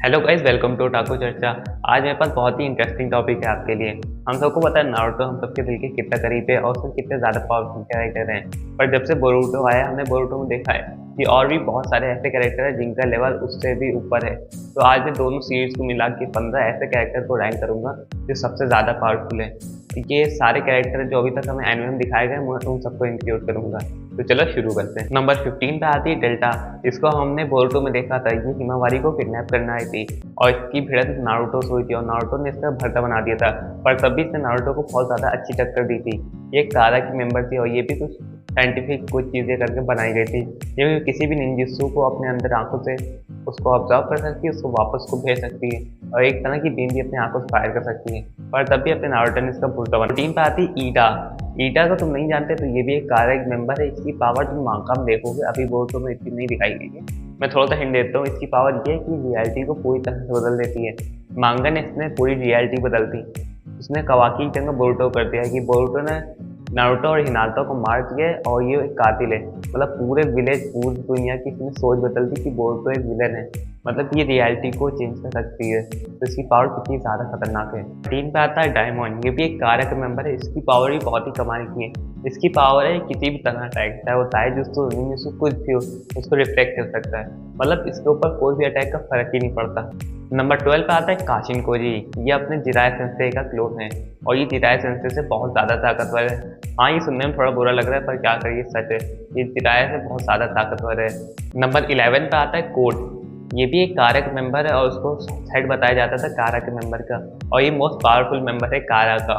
Hello guys, welcome to टाकू चर्चा। आज मेरे पास बहुत ही इंटरेस्टिंग टॉपिक है आपके लिए। हम सबको पता है नारुतो हम सबके दिल के कितना करीब है और उसमें कितने ज़्यादा पावरफुल कैरेक्टर हैं। पर जब से बोरुतो आया हमने बोरुतो में देखा है कि और भी बहुत सारे ऐसे कैरेक्टर हैं जिनका लेवल उससे भी ऊपर है। तो आज मैं दोनों सीरीज को मिला के 15 ऐसे कैरेक्टर को रैंक करूंगा जो सबसे ज़्यादा पावरफुल है। ये सारे कैरेक्टर जो अभी तक हमें एनिमे में दिखाए गए मैं उन सबको इंक्लूड करूंगा। तो चलो शुरू करते हैं। नंबर 15 पे आती है डेल्टा। इसको हमने बोरुतो में देखा था, ये हिमावारी को किडनैप करना आई थी और इसकी भिड़ंत नारुतो से हुई थी और नारुतो ने इसका भरता बना दिया था। पर तब भी इसने नारुतो को बहुत ज़्यादा अच्छी टक्कर दी थी। ये एक कारा की मेंबर थी और ये भी कुछ साइंटिफिक कुछ चीज़ें करके बनाई गई थी। ये किसी भी निंजुत्सु को अपने अंदर आंखों से उसको ऑब्जर्व कर सकती है, उसको वापस को भेज सकती है और एक तरह की बीम भी अपनी आंखों से फायर कर सकती है। पर तब भी अपने नारुतो ने इसका भुलटा बना। टीम पे आती ईटा। ईटा को तुम नहीं जानते तो ये भी एक कारा एक मेंबर है। इसकी पावर तुम मांगा में देखोगे, अभी बोरुतो में इतनी नहीं दिखाई गई है। मैं थोड़ा सा हिंट देता हूँ, इसकी पावर ये है कि रियलिटी को पूरी तरह से बदल देती है। मांगा ने इसने पूरी रियलिटी बदल दी। उसने कवाकी की जगह बोरुतो कर दिया कि बोरुतो ने नारुतो और हिनाता को मार दिया और ये एक कातिल है। मतलब पूरे विलेज पूरी दुनिया की इसने सोच बदल दी कि बोरुतो एक विलन है। मतलब ये रियलिटी को चेंज कर सकती है। तो इसकी पावर कितनी ज़्यादा खतरनाक है। टीम पे आता है डायमंड। ये भी एक कारक मेंबर है। इसकी पावर भी बहुत ही कमाल की है। इसकी पावर है किसी भी तरह अटैक, चाहे वो ताइजुत्सु निंजुत्सु कुछ भी हो उसको रिफ्लेक्ट कर सकता है। मतलब इसके ऊपर कोई भी अटैक का फर्क ही नहीं पड़ता। नंबर 12 पे आता है काशिन कोजी। ये अपने जिराय सेंसे का क्लोन है और ये जिराय सेंसे से बहुत ज़्यादा ताकतवर है। हाँ, ये सुनने में थोड़ा बुरा लग रहा है पर क्या करिए, सच है। ये जिराय से बहुत ज़्यादा ताकतवर है। नंबर 11 पे आता है कोड। ये भी एक कारक मेंबर है और उसको हेड बताया जाता था कारा के मेंबर का और ये मोस्ट पावरफुल मेंबर है कारा का।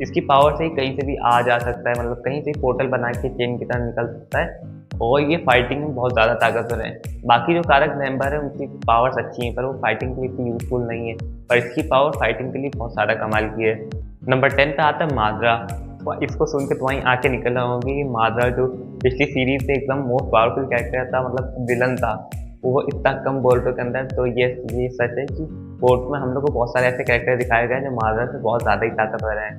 इसकी पावर से ही कहीं से भी आ जा सकता है, मतलब कहीं से पोर्टल बना के चेन की तरह निकल सकता है और ये फाइटिंग में बहुत ज़्यादा ताकतवर है। बाकी जो कारक मेंबर है उनकी पावर्स अच्छी हैं पर वो फाइटिंग के लिए इतनी यूजफुल नहीं है, पर इसकी पावर फाइटिंग के लिए बहुत ज़्यादा कमाल की है। नंबर 10 पे आता है माद्रा। तो इसको सुन के तुम्हारी आंखें निकल रहा होगी कि माद्रा जो पिछली सीरीज से एकदम मोस्ट पावरफुल कैरेक्टर था, मतलब विलन था, वो इतना कम बोरुतो के अंदर। तो ये सच है कि बोरुतो में हम लोग को बहुत सारे ऐसे कैरेक्टर दिखाए गए हैं जो माद्रा से बहुत ज़्यादा ही ताकतवर हैं।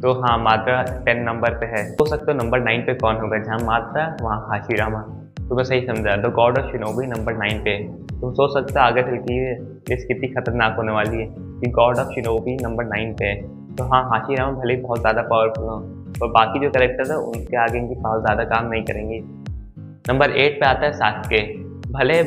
तो हाँ, माद्रा 10 नंबर पे है। हो सकता है नंबर 9 पे कौन होगा? जहाँ माद्रा वहाँ हाशिरामा। तो मैं सही समझा। The God of shinobi number 9 पे। तुम सोच सकते हो आगे चल के ये लिस्ट कितनी खतरनाक होने वाली है कि गॉड ऑफ शिनोबी नंबर 9 पे है। तो हाँ, हाशिरामा भले ही बहुत ज़्यादा पावरफुल हो और बाकी जो कैरेक्टर है उनके आगे इनकी पावर ज़्यादा काम नहीं करेंगे। नंबर 8 पे आता है सास्के। भले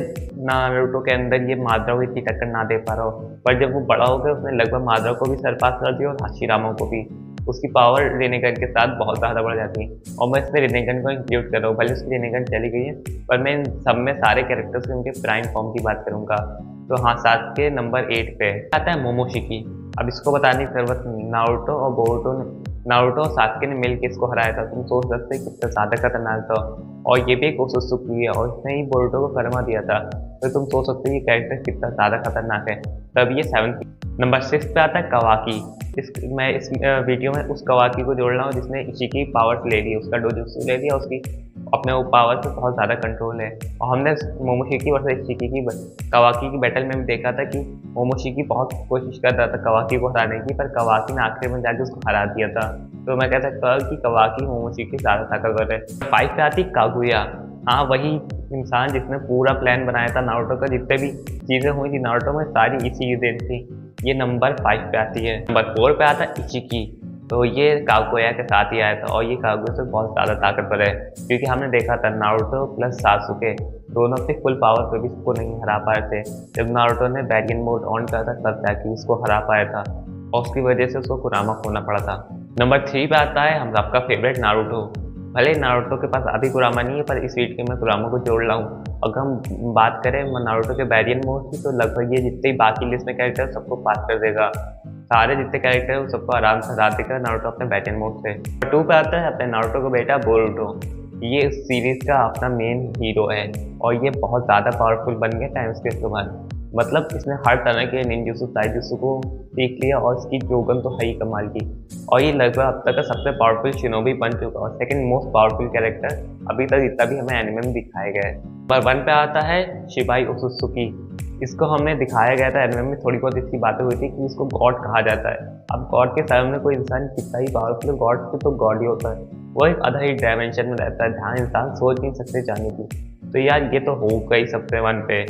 नारुतो के अंदर ये माद्रा को इतनी टक्कर ना दे पा रहा हो, पर जब वो बड़ा हो गया उसने लगभग माद्रा को भी सरपास कर दिया और हाशिरामा को भी। उसकी पावर रेनेगन के साथ बहुत ज़्यादा बढ़ जाती है और मैं इसमें रेनेगन को इंक्लूड कर रहा हूँ। भले उसकी रेनेगन चली गई है पर मैं इन सब में सारे कैरेक्टर्स के उनके प्राइम फॉर्म की बात करूँगा। तो हाँ, सास्के नंबर 8 पे आता है मोमोशिकी। अब इसको बताने की जरूरत नहीं, नारुतो और सास्के ने मिलकर इसको हराया था। तुम सोच सकते कितना ज़्यादा खतरनाक था और ये भी एक ओसुत्सुकी है और इसने ही बोरुतो को फरमा दिया था। तो तुम सोच सकते हो ये कैरेक्टर कितना ज़्यादा खतरनाक है। तब ये 7 नंबर 6 पे आता है कवाकी। मैं इस वीडियो में उस कवाकी को जोड़ रहा हूँ जिसने इशिकी पावर्स ले ली, उसका डोजुत्सु ले लिया, उसकी अपने वो पावर पे बहुत ज़्यादा कंट्रोल है। और हमने मोमोशिकी वर्सेस इशिकी की कवाकी की बैटल में भी देखा था कि मोमोशिकी बहुत कोशिश कर रहा था कवाकी को हराने की, पर कवाकी ने आखिर में जाके उसको हरा दिया था। तो मैं कह सकता हूँ कि कवाकी मोमोशिकी ज़्यादा ताकतवर है। 5 पे आती कागुया। हाँ, वही इंसान जिसने पूरा प्लान बनाया था नारुतो का, जितने भी चीज़ें हुई थी नारुतो में सारी इसी की देन थी। ये नंबर 5 पे आती है। नंबर 4 पे आता है इचिकी। तो ये कागुया के साथ ही आया था और ये कागुया से बहुत ज़्यादा ताकतवर है क्योंकि हमने देखा था नारुतो प्लस सासुके दोनों अपनी फुल पावर पे भी इसको नहीं हरा पाए थे। जब नारुतो ने बैरियन मोड ऑन करा था तब जाके इसको हरा पाया था और उसकी वजह से उसको कुरामा खोना पड़ा था। नंबर 3 पे आता है हम सबका फेवरेट नारुतो। भले नारुतो के पास अभी कुरामा नहीं है पर इस वीडियो में कुरामा को जोड़ रहा हूँ। अगर हम बात करें नारुतो के बैरियन मोड की तो लगभग ये जितने ही बाकी लिस्ट में कैरेक्टर सबको पास कर देगा। सारे जितने कैरेक्टर है वो सबको आराम से हरा देगा नारुतो अपने बैरियन मोड से। नंबर 2 पे आता है अपने नारुतो का बेटा बोरुतो। ये इस सीरीज का अपना मेन हीरो है और ये बहुत ज़्यादा पावरफुल बन गया टाइम स्पेस के बाद। मतलब इसने हर तरह के निंजुत्सु ताइजुत्सु को सीख लिया और इसकी जोगन तो है ही कमाल की और ये लगभग अब तक का सबसे पावरफुल शिनोबी बन चुका और सेकंड मोस्ट पावरफुल कैरेक्टर अभी तक जितना भी हमें एनिमे में दिखाए गए। नंबर 1 पे आता है शिबाई ओसुत्सुकी। इसको हमने दिखाया गया था एनिमे में, थोड़ी बहुत इसकी बातें हुई थी कि इसको गॉड कहा जाता है। अब गॉड के सामने कोई इंसान कितना ही पावरफुल है, गॉड से तो गॉड ही होता है। वो एक अदर ही डायमेंशन में रहता है जहाँ इंसान सोच नहीं सकते जाने की। तो यार ये तो होगा ही सबसे 1 पे।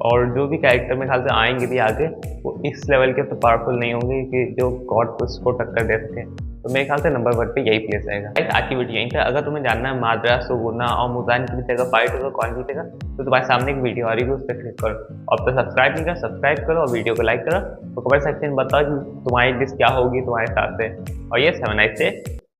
और जो भी कैरेक्टर मेरे ख्याल से आएंगे भी आगे वो इस लेवल के तो पावरफुल नहीं होंगे कि जो गॉड उसको टक्कर दे सके। तो मेरे ख्याल से नंबर 1 पे यही प्लेस रहेगा। आज की वीडियो यहीं पे। अगर तुम्हें जानना है माद्रा, सुगुना और मुजान की जगह फाइट होगा, कौन जीतेगा, तो तुम्हारे सामने एक वीडियो आ रही है, उस पर क्लिक करो और तो सब्सक्राइब नहीं करो, सब्सक्राइब करो और वीडियो को लाइक करो। तो कमेंट सेक्शन में बताओ कि तुम्हारी लिस्ट क्या होगी तुम्हारे साथ से। और ये 7 नाइट से